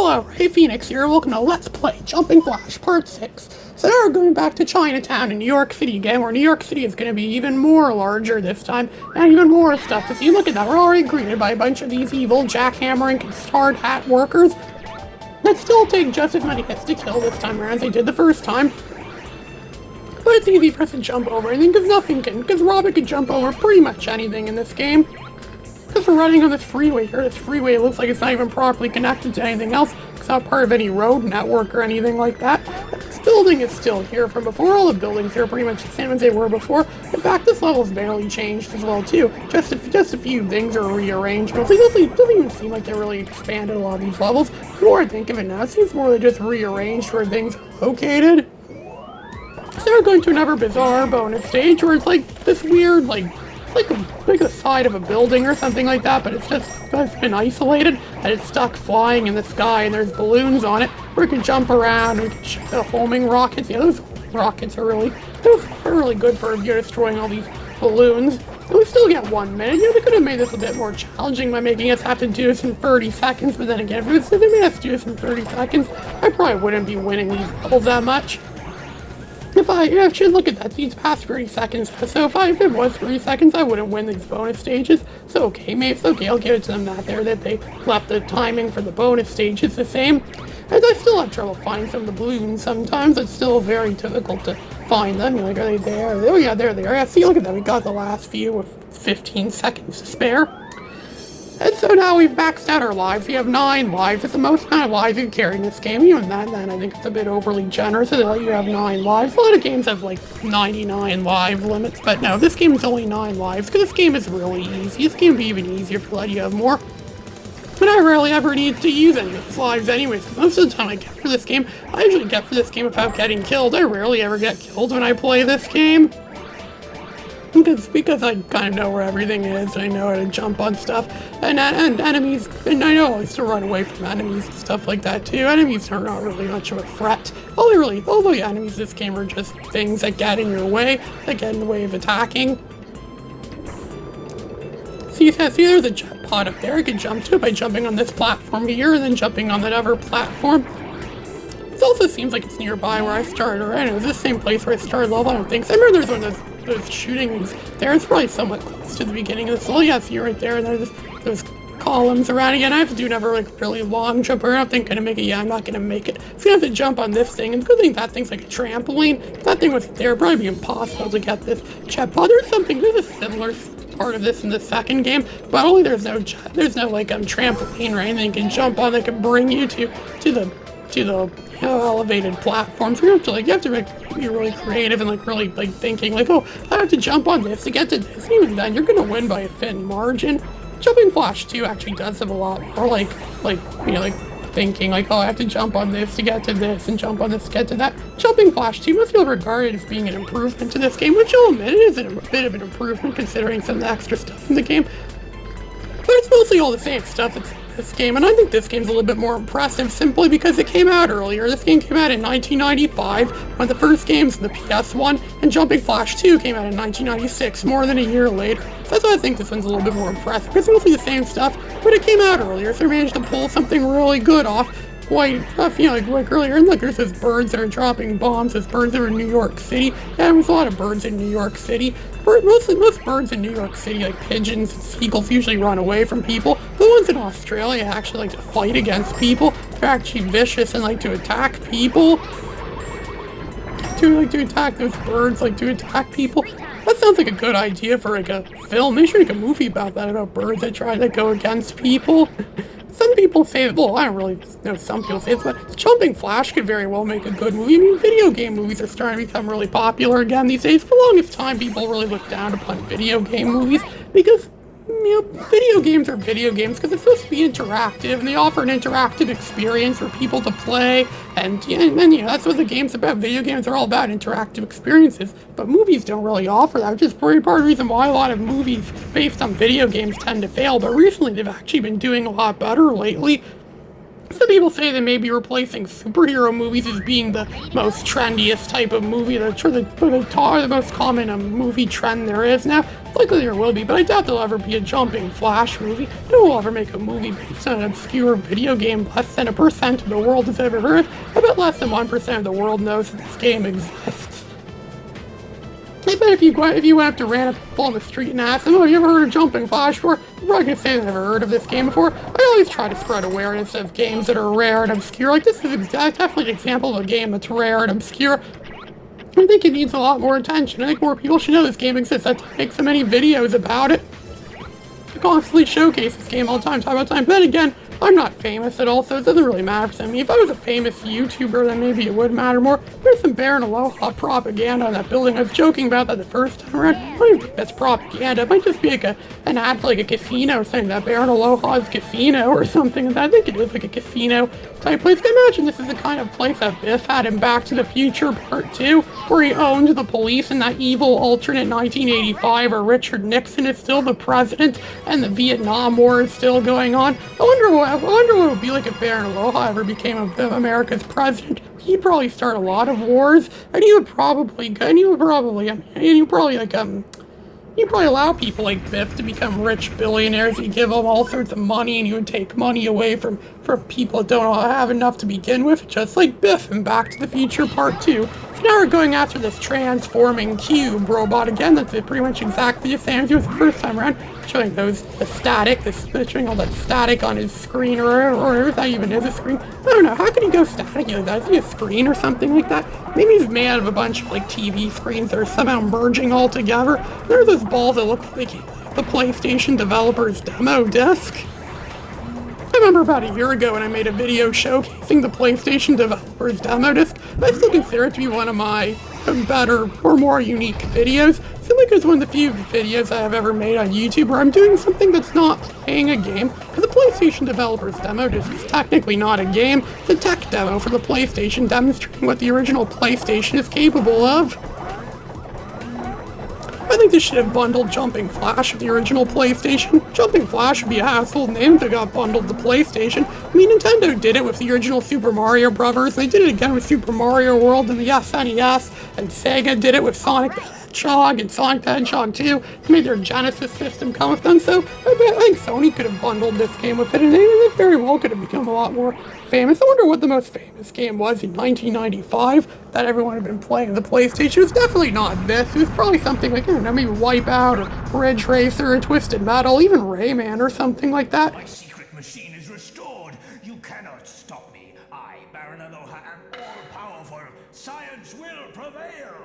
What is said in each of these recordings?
Hello, Ray Phoenix here. Welcome to Let's Play Jumping Flash Part 6. So now we're going back to Chinatown in New York City again, where New York City is going to be even more larger this time, and even more stuff to see. Look at that, we're already greeted by a bunch of these evil jackhammering hard hat workers that still take just as many hits to kill this time around as they did the first time. But it's easy for us to jump over anything, because Robin can jump over pretty much anything in this game. Because we're running on this freeway here. This freeway looks like it's not even properly connected to anything else. It's not part of any road network or anything like that. But this building is still here from before. All the buildings here are pretty much the same as they were before. In fact, this level's barely changed as well, too. Just a few things are rearranged. It doesn't even seem like they really expanded a lot of these levels. The more I think of it now, it seems more like just rearranged where things are located. So we're going to another bizarre bonus stage where it's like this weird, it's like the side of a building or something like that, but it's been isolated, and it's stuck flying in the sky, and there's balloons on it, where we can jump around, we can shoot the homing rockets. Yeah, those homing rockets are really good for destroying all these balloons. And we still get 1 minute. You know, they could have made this a bit more challenging by making us have to do this in 30 seconds, but then again, if they made us do this in 30 seconds, I probably wouldn't be winning these levels that much. If I should look at that, these past 30 seconds, so if it was 30 seconds, I wouldn't win these bonus stages. So okay, maybe it's okay, I'll give it to them that they left the timing for the bonus stages the same. And I still have trouble finding some of the balloons sometimes. It's still very difficult to find them. You're like, are they there? Oh yeah, there they are. Yeah, see, look at that, we got the last few with 15 seconds to spare. And so now we've maxed out our lives. We have 9 lives. It's the most amount of lives you can carry in this game. Even then I think it's a bit overly generous. They let you have 9 lives. A lot of games have like 99 live limits, but no, this game is only 9 lives, because this game is really easy. This game would be even easier if they let you have more. But I rarely ever need to use any of those lives anyways, because most of the time I get for this game, I usually get for this game without getting killed. I rarely ever get killed when I play this game. Because I kind of know where everything is, and I know how to jump on stuff, and enemies, and I know I used to run away from enemies and stuff like that too. Enemies are not really much of a threat. Although the enemies in this game are just things that get in your way, that get in the way of attacking. See, there's a jet pod up there. I can jump to it by jumping on this platform here, and then jumping on that other platform. It also seems like it's nearby where I started, or I don't know, is this the same place where I started level? I don't think so. I remember there's one of those shootings there. It's probably somewhat close to the beginning of this. Oh yeah, see right there, and there's those columns around again. I have to do another really long jump around. I think I'm gonna make it. Yeah, I'm not gonna make it. So gonna have to jump on this thing, and the good thing that thing's like a trampoline. If that thing was there, it'd probably be impossible to get this jet pod. There's a similar part of this in the second game, but only there's no trampoline or anything you can jump on that can bring you to the elevated platforms. You have to be really creative and really thinking oh, I have to jump on this to get to this. And even then, you're gonna win by a thin margin. Jumping Flash 2 actually does have a lot more thinking oh, I have to jump on this to get to this and jump on this to get to that. Jumping Flash 2 must feel regarded as being an improvement to this game, which you'll admit it is a bit of an improvement considering some of the extra stuff in the game. But it's mostly all the same stuff that's in this game, and I think this game's a little bit more impressive simply because it came out earlier. This game came out in 1995, when the first game's the PS1, and Jumping Flash 2 came out in 1996, more than a year later. So that's why I think this one's a little bit more impressive. It's mostly the same stuff, but it came out earlier, so they managed to pull something really good off. Quite tough, like earlier, and look, there's those birds that are dropping bombs, those birds that are in New York City. Yeah, there's a lot of birds in New York City. Most birds in New York City, like pigeons and seagulls, usually run away from people. The ones in Australia actually like to fight against people. They're actually vicious and like to attack people. To attack those birds, to attack people. That sounds like a good idea for a film. They should make a movie about that, about birds that try to go against people. Some people say, well, I don't really know, some people say this, but Jumping Flash could very well make a good movie. I mean, video game movies are starting to become really popular again these days. For the longest time, people really looked down upon video game movies because, video games are video games because they're supposed to be interactive, and they offer an interactive experience for people to play, and that's what the game's about. Video games are all about interactive experiences, but movies don't really offer that, which is part of the reason why a lot of movies based on video games tend to fail, but recently they've actually been doing a lot better lately. Some people say they may be replacing superhero movies as being the most trendiest type of movie, the most common movie trend there is now. Likely there will be, but I doubt there'll ever be a jumping Flash movie. No one will ever make a movie based on an obscure video game less than 1% of the world has ever heard. I bet less than 1% of the world knows that this game exists. I bet if you went up to random people on the street and asked them, "Oh, have you ever heard of Jumping Flash before?" They're probably gonna say they've never heard of this game before. I always try to spread awareness of games that are rare and obscure. Like, this is definitely an example of a game that's rare and obscure. I think it needs a lot more attention. I think more people should know this game exists. I make so many videos about it. I constantly showcase this game all the time, time about time. But then again, I'm not famous at all, so it doesn't really matter to me. If I was a famous YouTuber, then maybe it would matter more. There's some Baron Aloha propaganda on that building. I was joking about that the first time around. I don't even think that's propaganda. It might just be like an ad for like a casino saying that Baron Aloha's casino or something. I think it is like a casino type place. I imagine this is the kind of place that Biff had in Back to the Future Part 2, where he owned the police in that evil alternate 1985 where Richard Nixon is still the president and the Vietnam War is still going on. I wonder what it would be like if Baron Aloha ever became America's president. He'd probably start a lot of wars, and he would probably you'd probably allow people like Biff to become rich billionaires. You'd give them all sorts of money, and you would take money away from people that don't have enough to begin with, just like Biff in Back to the Future Part 2. So now we're going after this transforming cube robot again. That's pretty much exactly the same as it was the first time around. Showing showing all that static on his screen, or if that even is a screen. I don't know, how can he go static like that? Is he a screen or something like that? Maybe he's made out of a bunch of like TV screens that are somehow merging all together. There are those balls that look like the PlayStation developer's demo disc. I remember about a year ago when I made a video showcasing the PlayStation developer's demo disc. I still consider it to be one of my better or more unique videos, simply because one of the few videos I have ever made on YouTube where I'm doing something that's not playing a game, because the PlayStation developer's demo disc is technically not a game, it's a tech demo for the PlayStation demonstrating what the original PlayStation is capable of. I think they should have bundled Jumping Flash with the original PlayStation. Jumping Flash would be a household name if they got bundled to PlayStation. I mean, Nintendo did it with the original Super Mario Bros. They did it again with Super Mario World and the SNES, and Sega did it with Sonic the Hedgehog and Sonic the Hedgehog 2. They made their Genesis system come with them, so I think Sony could have bundled this game with it, and it very well could have become a lot more famous. I wonder what the most famous game was in 1995 that everyone had been playing on the PlayStation. It was definitely not this. It was probably something like, I don't know, maybe Wipeout or Ridge Racer or Twisted Metal, even Rayman or something like that. My secret machine is restored. You cannot stop me. I, Baron Aloha, am all-powerful. Science will prevail.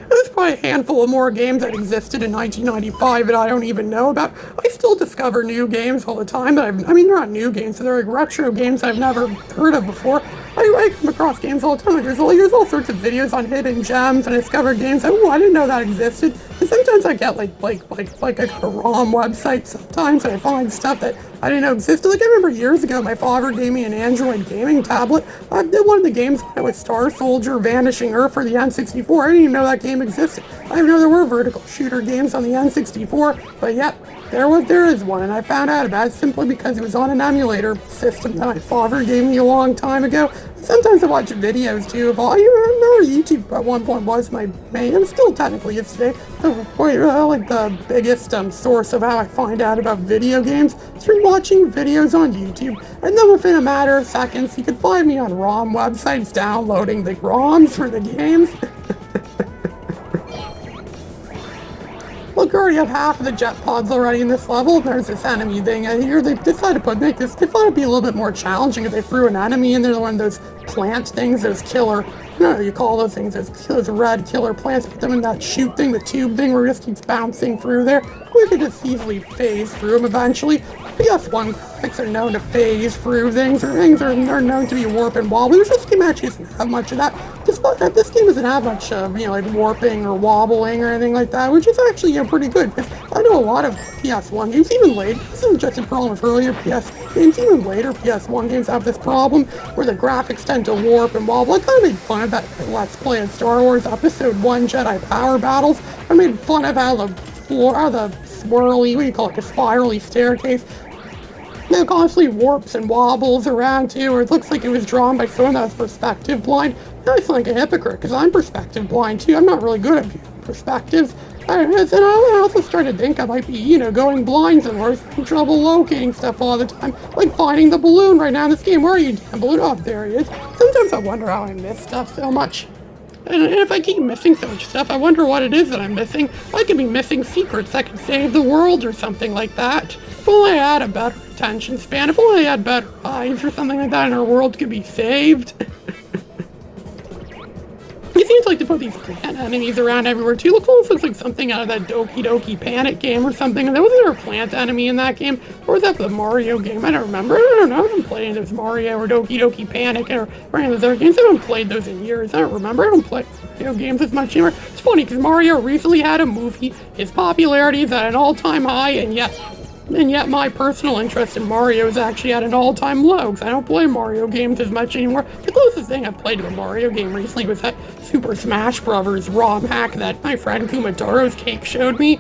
There's probably a handful of more games that existed in 1995 that I don't even know about. I still discover new games all the time, but they're not new games, so they're like retro games I've never heard of before. I come across games all the time. Like, there's all sorts of videos on hidden gems, and I discover games that, I didn't know that existed. And sometimes I get like I go to ROM websites sometimes, and I find stuff that I didn't know existed. Like, I remember years ago, my father gave me an Android gaming tablet. I did one of the games with Star Soldier, Vanishing Earth for the N64. I didn't even know that game existed. I didn't know there were vertical shooter games on the N64, but yet, there is one, and I found out about it simply because it was on an emulator system that my father gave me a long time ago. Sometimes I watch videos too of all. I remember YouTube at one point was my main, and still technically is today, like the biggest source of how I find out about video games through watching videos on YouTube. And then within a matter of seconds, you can find me on ROM websites downloading the ROMs for the games. Look, we already have half of the jet pods already in this level. There's this enemy thing here. They decided to they thought it'd be a little bit more challenging if they threw an enemy in there, one of those plant things, those killer, you call those things, those red killer plants, put them in that chute thing, the tube thing where it just keeps bouncing through there. We could just easily phase through them eventually. PS1 graphics are known to phase through things, or things are known to be warp and wobbly, which this game actually doesn't have much of that. Despite that, this game doesn't have much, like warping or wobbling or anything like that, which is actually, pretty good, because I know a lot of PS1 games, even later, this isn't just a problem with earlier PS games, even later PS1 games have this problem, where the graphics tend to warp and wobble. I kind of made fun of that Let's Play in Star Wars Episode 1 Jedi Power Battles. I made fun of how the swirly, the spirally staircase It constantly warps and wobbles around too, or it looks like it was drawn by someone that was perspective blind. Now I sound like a hypocrite because I'm perspective blind too. I'm not really good at viewing perspectives. And I also started to think I might be, going blind and we're having trouble locating stuff all the time. Like finding the balloon right now in this game. Where are you, damn balloon? Oh, there he is. Sometimes I wonder how I miss stuff so much. And if I keep missing so much stuff, I wonder what it is that I'm missing. I could be missing secrets that could save the world or something like that. If only I had a better attention span. If only I had better eyes or something like that and our world could be saved. He seems like to put these plant enemies around everywhere too. Looks like something out of that Doki Doki Panic game or something. And wasn't there a plant enemy in that game? Or was that the Mario game? I don't remember. I don't know. I haven't played those Mario or Doki Doki Panic or any of those other games. I haven't played those in years. I don't remember. I don't play Mario games as much anymore. It's funny because Mario recently had a movie. His popularity is at an all-time high, and yet my personal interest in Mario is actually at an all-time low, because I don't play Mario games as much anymore. The closest thing I've played to a Mario game recently was that Super Smash Bros. ROM hack that my friend Kumatoro's Cake showed me.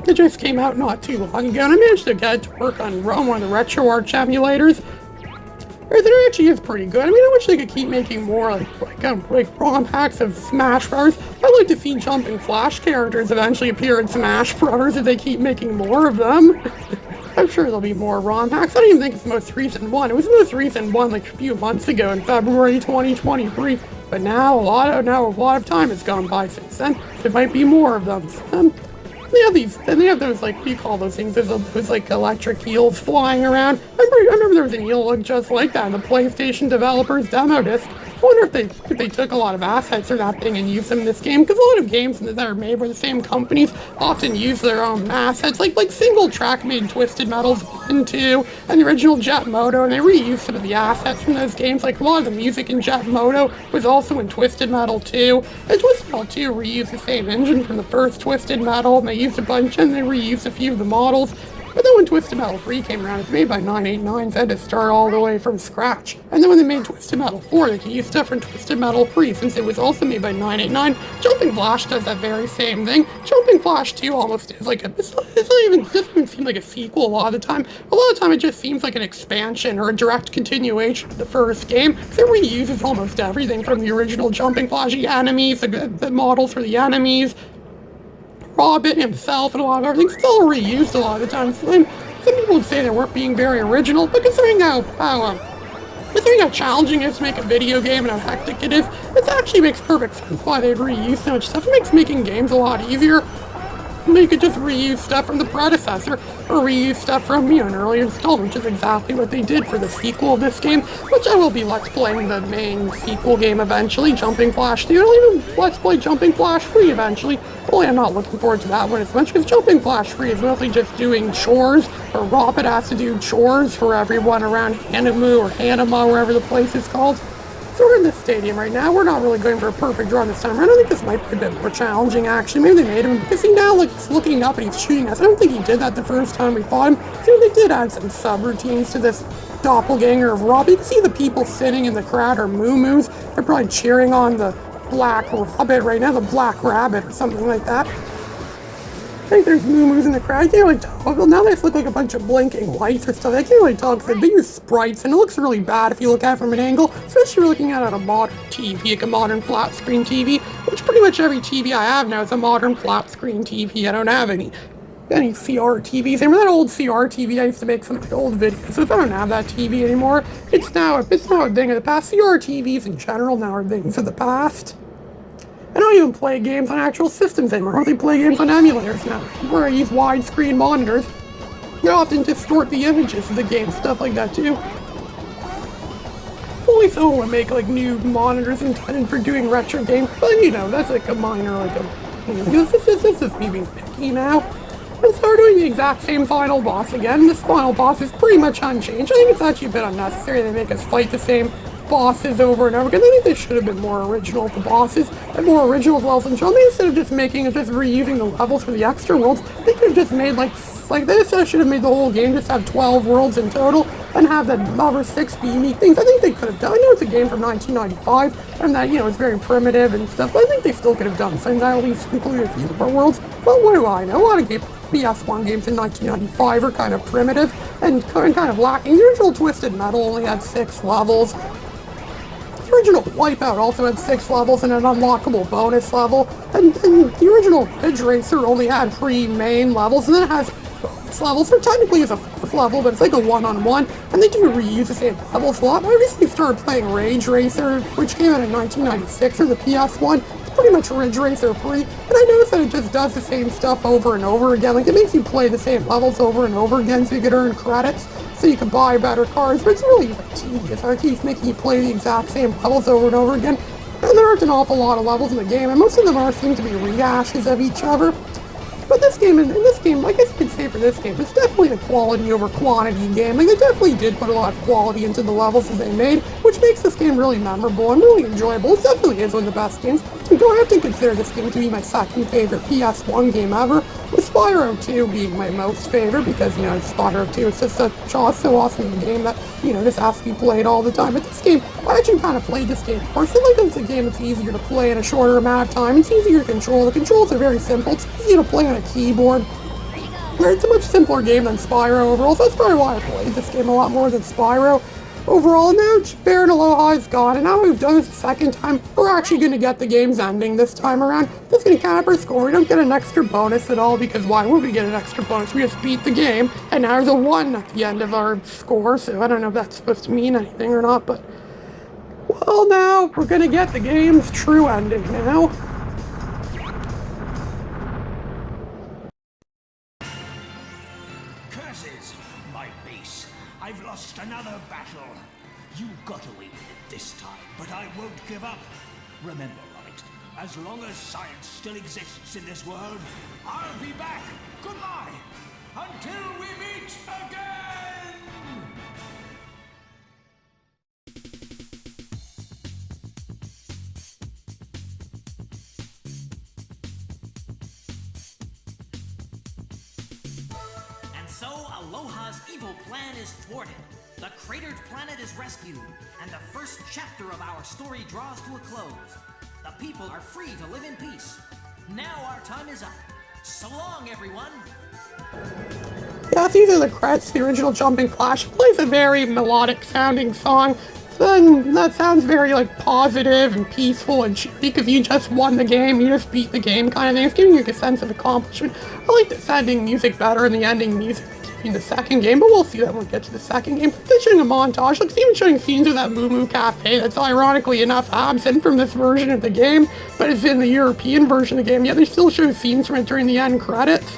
It just came out not too long ago, and I managed to get it to work on one of the RetroArch emulators. It actually is pretty good. I mean, I wish they could keep making more like ROM hacks of Smash Bros. I'd like to see Jumping Flash characters eventually appear in Smash Bros. If they keep making more of them. I'm sure there'll be more ROM hacks. I don't even think it's the most recent one. It was the most recent one like a few months ago in February 2023. But now a lot of time has gone by since then. There might be more of them. They have those, like, what do you call those things? Those like, electric eels flying around. I remember there was an eel look just like that in the PlayStation developers demo disc. I wonder if they took a lot of assets from that thing and used them in this game, because a lot of games that are made by the same companies often use their own assets, like Single Track made Twisted Metals 1 and 2, and the original Jet Moto, and they reused some of the assets from those games. Like a lot of the music in Jet Moto was also in Twisted Metal 2, and Twisted Metal 2 reused the same engine from the first Twisted Metal, and they used a bunch, and they reused a few of the models. But then when Twisted Metal 3 came around, it's made by 989, so they had to start all the way from scratch. And then when they made Twisted Metal 4, they could use stuff from Twisted Metal 3, since it was also made by 989. Jumping Flash does that very same thing. Jumping Flash 2 almost is like it doesn't even seem like a sequel a lot of the time. A lot of the time it just seems like an expansion or a direct continuation of the first game. It reuses almost everything from the original Jumping Flash, the enemies, the models for the enemies, Robin himself, and a lot of everything still reused a lot of the time. Some people would say they weren't being very original, but considering how challenging it is to make a video game and how hectic it is, it actually makes perfect sense why they'd reuse so much stuff. It makes making games a lot easier. They could just reuse stuff from the predecessor, or reuse stuff from an earlier installment, which is exactly what they did for the sequel of this game, which I will be Let's Playing the main sequel game eventually, Jumping Flash 2. I'll even Let's Play Jumping Flash 3 eventually. Only I'm not looking forward to that one as much, because Jumping Flash 3 is mostly just doing chores, or Robert has to do chores for everyone around Hanamu or Hanama, wherever the place is called. So we're in this stadium right now. We're not really going for a perfect run this time. I don't think this might be a bit more challenging, actually. Maybe they made him, because he now he's looking up and he's shooting us. I don't think he did that the first time we fought him. So they did add some subroutines to this doppelganger of Rob. You can see the people sitting in the crowd are moo-moos. They're probably cheering on the Black Rabbit right now, the Black Rabbit or something like that. I think there's moo-moos in the crowd. I can't really tell. Well, now they just look like a bunch of blinking lights or stuff. I can't really tell because they use sprites, and it looks really bad if you look at it from an angle, especially if you're looking at it on a modern TV, like a modern flat screen TV, which pretty much every TV I have now is a modern flat screen TV. I don't have any CR TVs. Remember that old CR TV I used to make some of my old videos? So if I don't have that TV anymore, it's now a thing of the past. CR TVs in general now are things of the past. I don't even play games on actual systems anymore. I only play games on emulators now, where I use widescreen monitors. They often distort the images of the game, stuff like that too. Only someone would make new monitors intended for doing retro games, but that's like a minor, this is me being picky now. And so we're doing the exact same final boss again. This final boss is pretty much unchanged. I think it's actually a bit unnecessary they make us fight the same bosses over and over again. I think they should have been more original with the bosses and more original with levels and show. Instead of just reusing the levels for the extra worlds, they could have just made they should have made the whole game just have 12 worlds in total and have the other 6 be unique things. I think they could have done. I know it's a game from 1995 and that it's very primitive and stuff, but I think they still could have done something that at least included a few more worlds. But what do I know? A lot of PS1 games in 1995 are kind of primitive and kind of lacking. The original Twisted Metal only had 6 levels. The original Wipeout also had 6 levels and an unlockable bonus level, and the original Ridge Racer only had 3 main levels, and then it has bonus levels, so technically it's a 4th level, but it's like a one-on-one, and they do reuse the same levels a lot. I recently started playing Rage Racer, which came out in 1996 for the PS1. It's pretty much Ridge Racer 3, and I noticed that it just does the same stuff over and over again. Like, it makes you play the same levels over and over again so you can earn credits, so you can buy better cars, but it's really like tedious. It keeps making you play the exact same levels over and over again, and there aren't an awful lot of levels in the game, and most of them seem to be rehashes of each other. But this game, in this game, I guess you could say for this game, it's definitely a quality over quantity game. Like, they definitely did put a lot of quality into the levels that they made, which makes this game really memorable and really enjoyable. It definitely is one of the best games. I do have to consider this game to be my second favorite PS1 game ever, with Spyro 2 being my most favorite, because, you know, Spyro 2 is just so awesome a game that, you know, this has to be played all the time. But this game, I actually kind of played this game first. I feel like it's a game that's easier to play in a shorter amount of time. It's easier to control. The controls are very simple. It's easy to play on a keyboard. It's a much simpler game than Spyro overall, so that's probably why I played this game a lot more than Spyro overall. And now Baron Aloha is gone, and now we've done this a second time, we're actually going to get the game's ending this time around. That's going to count up our score. We don't get an extra bonus at all, because why would we get an extra bonus? We just beat the game, and now there's a 1 at the end of our score, so I don't know if that's supposed to mean anything or not, but... well, now, we're going to get the game's true ending now. Curses, my base. I've lost another battle. You got away with it this time, but I won't give up. Remember, Robert, as long as science still exists in this world, I'll be back. Goodbye. Until we meet again! And so Aloha's evil plan is thwarted. The cratered planet is rescued, and the first chapter of our story draws to a close. The people are free to live in peace. Now our time is up. So long, everyone. Yeah, these are the credits. The original Jumping Flash plays a very melodic sounding song. Then that sounds very like positive and peaceful and cheery because you just won the game, you just beat the game kind of thing. It's giving you a sense of accomplishment. I like the ending music better than the ending music they give you in the second game, but we'll see that when we get to the second game. They're showing a montage, like it's even showing scenes of that Moo Moo Cafe that's ironically enough absent from this version of the game, but it's in the European version of the game, yet they still show scenes from it during the end credits.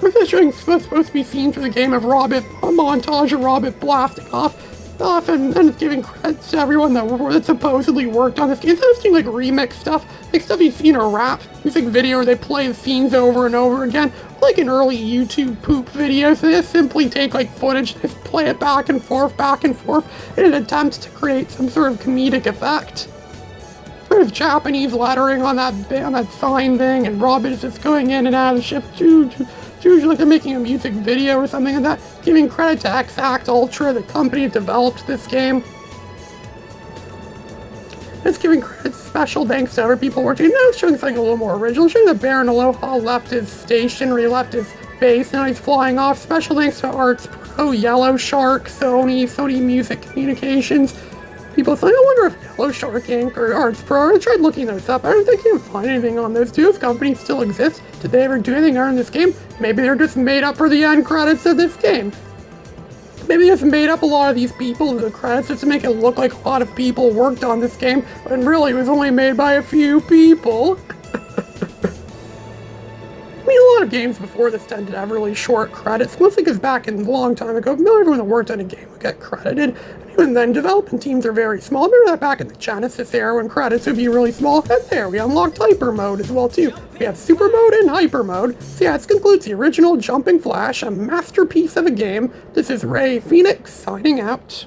They're showing supposed to be scenes from the game of Robert, a montage of Robert blasting off and it's giving credits to everyone that supposedly worked on this game. It's hosting like remix stuff, like stuff you've seen in a rap music video where they play the scenes over and over again, like an early YouTube poop video. So they just simply take like footage, they just play it back and forth in an attempt to create some sort of comedic effect. There's Japanese lettering on that sign thing, and Robin is just going in and out of the ship. It's usually like they're making a music video or something like that, giving credit to Exact Ultra, the company that developed this game. It's giving credit, special thanks to other people working. Now it's showing something a little more original. It's showing that Baron Aloha left his station, or he left his base, now he's flying off. Special thanks to Arts Pro, Yellow Shark, Sony Music Communications. People say, I wonder if Yellow Shark Inc. or Arts Pro, I tried looking those up. I don't think you can find anything on those two. Those companies still exist. Did they ever do anything in this game? Maybe they're just made up for the end credits of this game. Maybe they just made up a lot of these people in the credits just to make it look like a lot of people worked on this game, when really it was only made by a few people. I mean, a lot of games before this tended to have really short credits, mostly because back in a long time ago, not everyone that worked on a game would get credited. And even then, development teams are very small. Remember that back in the Genesis era when credits would be really small? And there, we unlocked Hyper Mode as well, too. We have Super Mode and Hyper Mode. So yeah, this concludes the original Jumping Flash, a masterpiece of a game. This is Ray Phoenix, signing out.